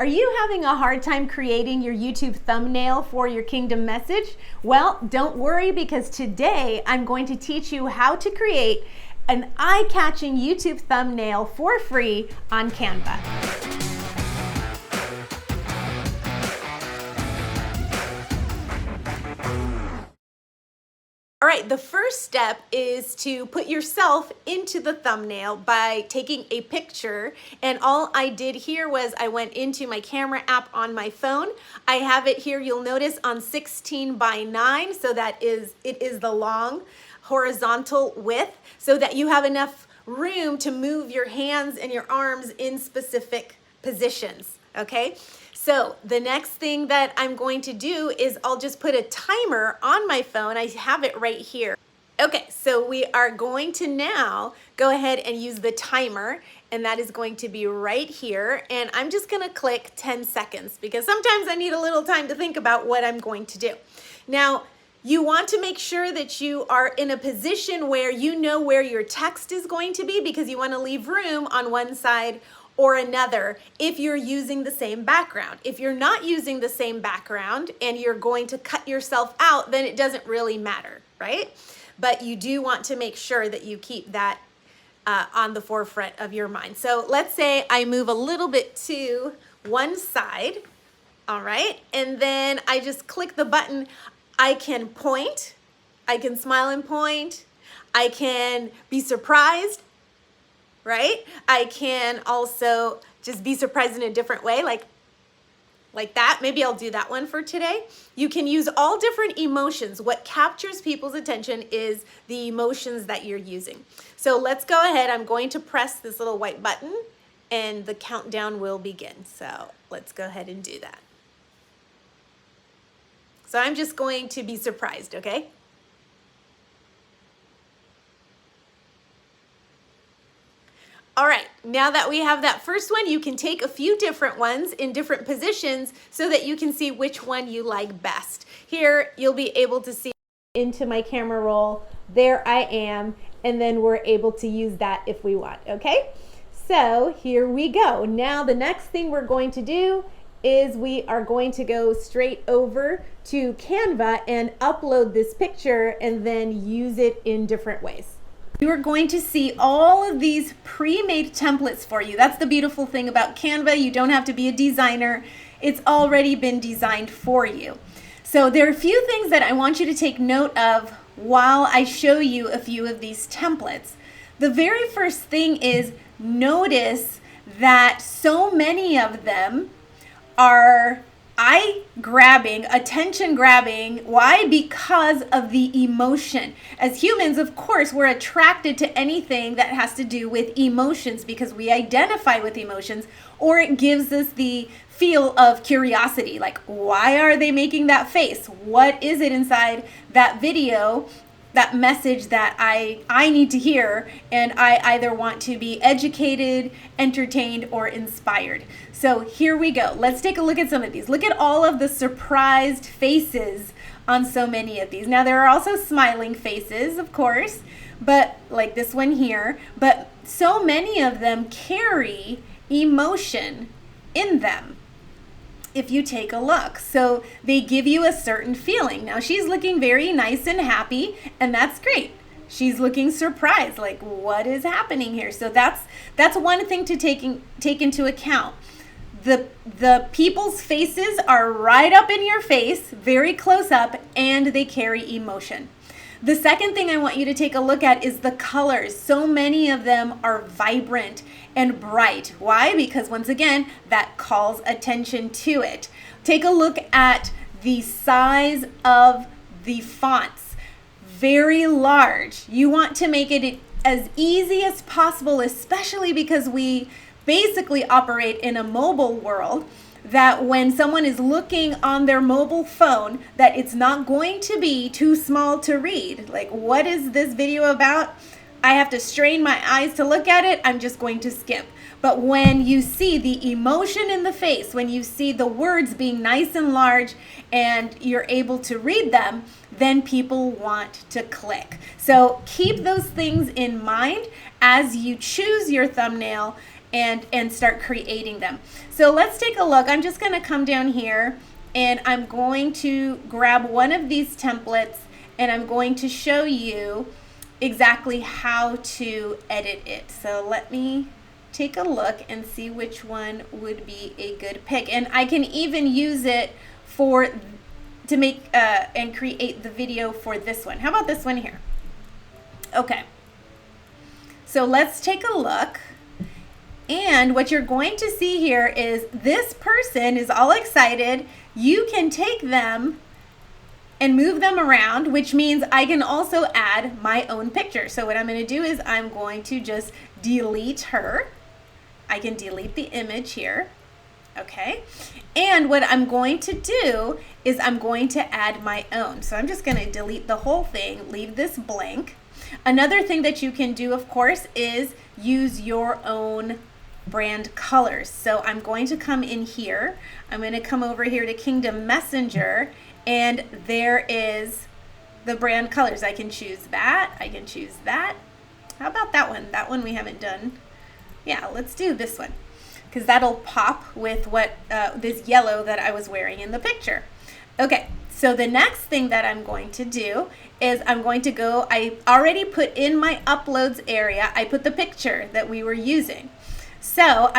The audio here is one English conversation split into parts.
Are you having a hard time creating your YouTube thumbnail for your kingdom message? Well, don't worry, because today I'm going to teach you how to create an eye-catching YouTube thumbnail for free on Canva. All right, the first step is to put yourself into the thumbnail by taking a picture. And all I did here was I went into my camera app on my phone. I have it here, you'll notice, on 16:9, so it is the long horizontal width, so that you have enough room to move your hands and your arms in specific positions, okay? So the next thing that I'm going to do is I'll just put a timer on my phone. I have it right here. Okay, so we are going to now go ahead and use the timer, and that is going to be right here. And I'm just gonna click 10 seconds because sometimes I need a little time to think about what I'm going to do. Now, you want to make sure that you are in a position where you know where your text is going to be, because you want to leave room on one side or another if you're using the same background. If you're not using the same background and you're going to cut yourself out, then it doesn't really matter, right? But you do want to make sure that you keep that on the forefront of your mind. So let's say I move a little bit to one side, all right? And then I just click the button. I can point, I can smile and point, I can be surprised, right? I can also just be surprised in a different way, like that. Maybe I'll do that one for today. You can use all different emotions. What captures people's attention is the emotions that you're using. So let's go ahead. I'm going to press this little white button and the countdown will begin. So let's go ahead and do that. So I'm just going to be surprised, okay? All right, now that we have that first one, you can take a few different ones in different positions so that you can see which one you like best. Here, you'll be able to see into my camera roll. There I am, and then we're able to use that if we want, okay? So here we go. Now the next thing we're going to do is we are going to go straight over to Canva and upload this picture and then use it in different ways. You are going to see all of these pre-made templates for you. That's the beautiful thing about Canva. You don't have to be a designer. It's already been designed for you. So there are a few things that I want you to take note of while I show you a few of these templates. The very first thing is notice that so many of them are eye-grabbing, attention-grabbing. Why? Because of the emotion. As humans, of course, we're attracted to anything that has to do with emotions because we identify with emotions, or it gives us the feel of curiosity. Like, why are they making that face? What is it inside that video, that message that I need to hear, and I either want to be educated, entertained, or inspired. So here we go. Let's take a look at some of these. Look at all of the surprised faces on so many of these. Now there are also smiling faces, of course, but like this one here, but so many of them carry emotion in them. If you take a look. So they give you a certain feeling. Now she's looking very nice and happy, and that's great. She's looking surprised, like what is happening here? So that's one thing to take into account. The people's faces are right up in your face, very close up, and they carry emotion. The second thing I want you to take a look at is the colors. So many of them are vibrant and bright. Why? Because once again, that calls attention to it. Take a look at the size of the fonts. Very large. You want to make it as easy as possible, especially because we basically operate in a mobile world, that when someone is looking on their mobile phone, that it's not going to be too small to read. Like, what is this video about? I have to strain my eyes to look at it. I'm just going to skip. But when you see the emotion in the face, when you see the words being nice and large and you're able to read them, then people want to click. So keep those things in mind as you choose your thumbnail and start creating them. So let's take a look. I'm just going to come down here and I'm going to grab one of these templates and I'm going to show you exactly how to edit it. So let me take a look and see which one would be a good pick. And I can even use it to make and create the video for this one. How about this one here? Okay. So let's take a look. And what you're going to see here is this person is all excited. You can take them and move them around, which means I can also add my own picture. So what I'm going to do is I'm going to just delete her. I can delete the image here. Okay. And what I'm going to do is I'm going to add my own. So I'm just going to delete the whole thing, leave this blank. Another thing that you can do, of course, is use your own brand colors. So I'm going to come in here. I'm going to come over here to Kingdom Messenger, and there is the brand colors. I can choose that. I can choose that. How about that one? That one we haven't done. Yeah, let's do this one because that'll pop with what this yellow that I was wearing in the picture. Okay, so the next thing that I'm going to do is I'm going to go, I already put in my uploads area, I put the picture that we were using. So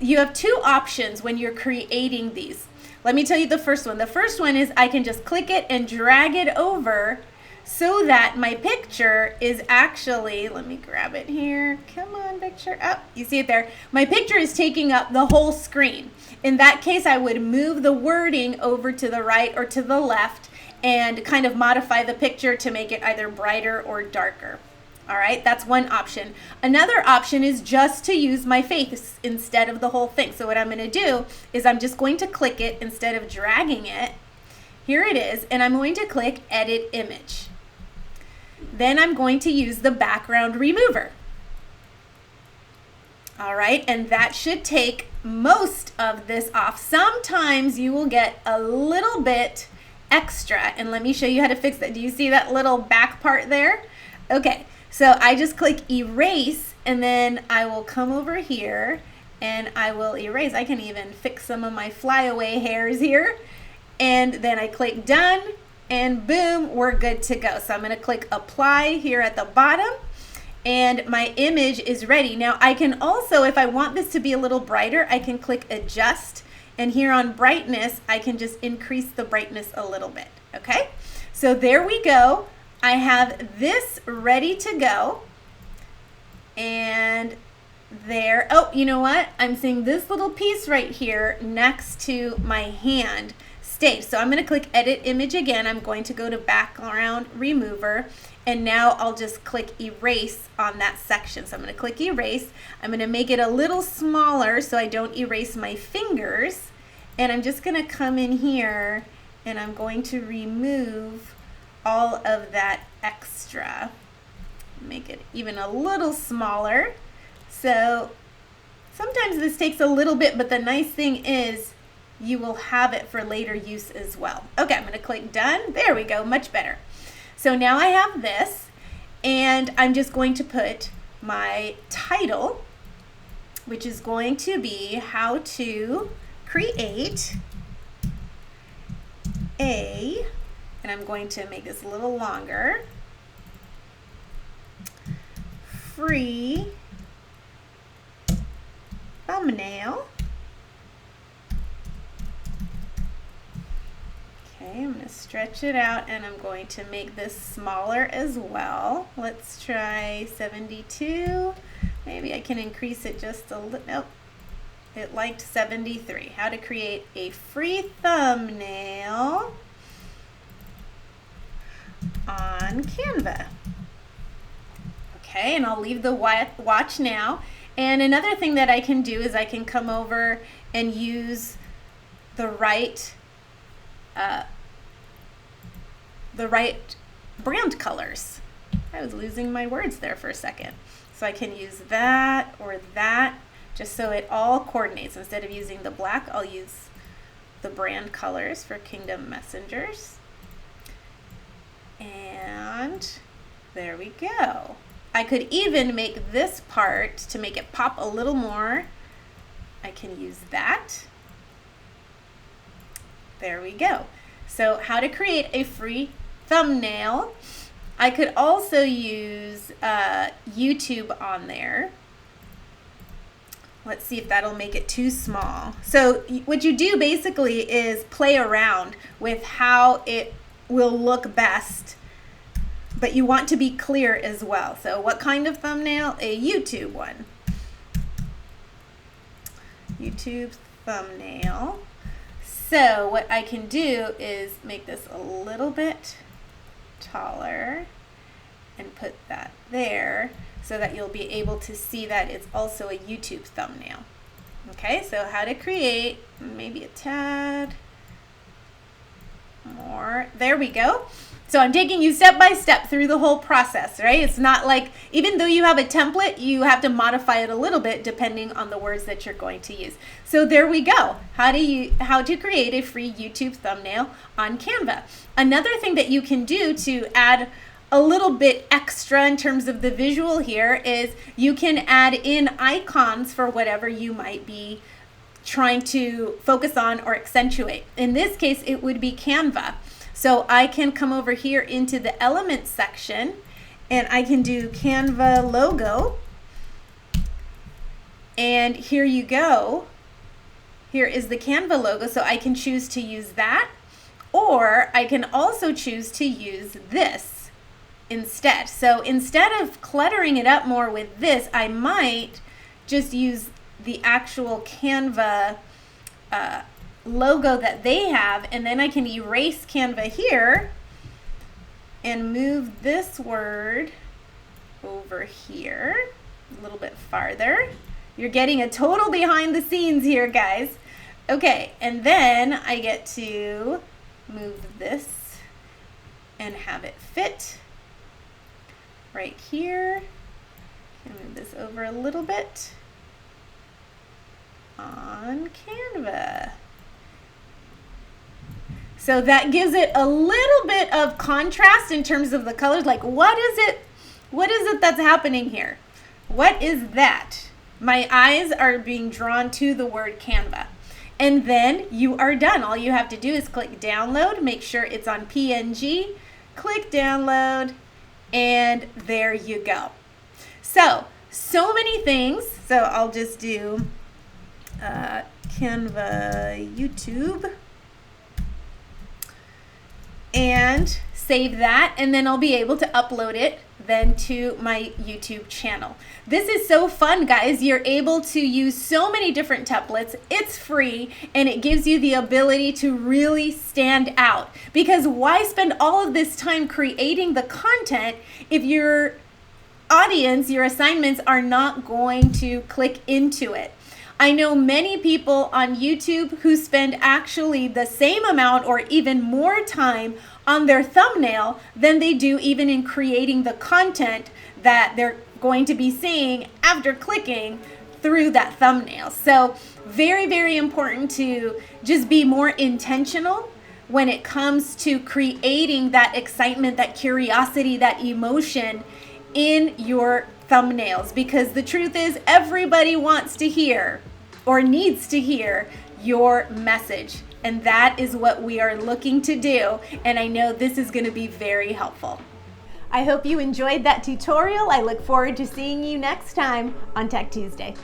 you have two options when you're creating these. Let me tell you the first one. The first one is I can just click it and drag it over so that my picture is actually, let me grab it here. Come on, picture up. You see it there. My picture is taking up the whole screen. In that case, I would move the wording over to the right or to the left and kind of modify the picture to make it either brighter or darker. All right, that's one option. Another option is just to use my face instead of the whole thing. So what I'm going to do is I'm just going to click it instead of dragging it. Here it is, and I'm going to click Edit Image. Then I'm going to use the background remover. All right, and that should take most of this off. Sometimes you will get a little bit extra, and let me show you how to fix that. Do you see that little back part there? Okay, so I just click Erase, and then I will come over here and I will erase. I can even fix some of my flyaway hairs here, and then I click Done, and boom, we're good to go. So I'm going to click Apply here at the bottom, and my image is ready. Now I can also, if I want this to be a little brighter, I can click Adjust, and here on Brightness, I can just increase the brightness a little bit. Okay, so there we go. I have this ready to go, and there, oh, you know what? I'm seeing this little piece right here next to my hand stayed. So I'm going to click Edit Image again. I'm going to go to Background Remover, and now I'll just click Erase on that section. So I'm going to click Erase. I'm going to make it a little smaller so I don't erase my fingers, and I'm just going to come in here and I'm going to remove all of that extra. Make it even a little smaller. So sometimes this takes a little bit, but the nice thing is you will have it for later use as well. Okay, I'm going to click Done. There we go, much better. So now I have this, and I'm just going to put my title, which is going to be How to Create a, and I'm going to make this a little longer, free thumbnail. Okay, I'm going to stretch it out, and I'm going to make this smaller as well. Let's try 72. Maybe I can increase it just a little. Nope, it liked 73. How to create a free thumbnail on Canva. Okay, and I'll leave the watch now. And another thing that I can do is I can come over and use the right brand colors. I was losing my words there for a second. So I can use that or that, just so it all coordinates. Instead of using the black, I'll use the brand colors for Kingdom Messengers. And there we go. I could even make this part to make it pop a little more. I can use that. There we go. So how to create a free thumbnail. I could also use YouTube on there. Let's see if that'll make it too small. So what you do basically is play around with how it will look best, but you want to be clear as well. So what kind of thumbnail? A YouTube one. YouTube thumbnail. So what I can do is make this a little bit taller and put that there so that you'll be able to see that it's also a YouTube thumbnail. Okay, so how to create maybe a tad more. There we go. So I'm taking you step by step through the whole process, right? It's not like, even though you have a template, you have to modify it a little bit depending on the words that you're going to use. So there we go. How to create a free YouTube thumbnail on Canva. Another thing that you can do to add a little bit extra in terms of the visual here is you can add in icons for whatever you might be trying to focus on or accentuate. In this case, it would be Canva. So I can come over here into the elements section and I can do Canva logo. And here you go. Here is the Canva logo. So I can choose to use that, or I can also choose to use this instead. So instead of cluttering it up more with this, I might just use the actual Canva logo that they have, and then I can erase Canva here and move this word over here a little bit farther. You're getting a total behind the scenes here, guys. Okay, and then I get to move this and have it fit right here. And move this over a little bit on Canva. So that gives it a little bit of contrast in terms of the colors. Like, what is it that's happening here? What is that? My eyes are being drawn to the word Canva. And then you are done. All you have to do is click download, make sure it's on PNG, click download, and there you go. So many things. So I'll just do Canva YouTube and save that, and then I'll be able to upload it then to my YouTube channel. This is so fun, guys. You're able to use so many different templates. It's free, and it gives you the ability to really stand out, because why spend all of this time creating the content if your audience, your assignments are not going to click into it? I know many people on YouTube who spend actually the same amount or even more time on their thumbnail than they do even in creating the content that they're going to be seeing after clicking through that thumbnail. So very, very important to just be more intentional when it comes to creating that excitement, that curiosity, that emotion in your thumbnails, because the truth is everybody wants to hear or needs to hear your message, and that is what we are looking to do, and I know this is going to be very helpful. I hope you enjoyed that tutorial. I look forward to seeing you next time on Tech Tuesday.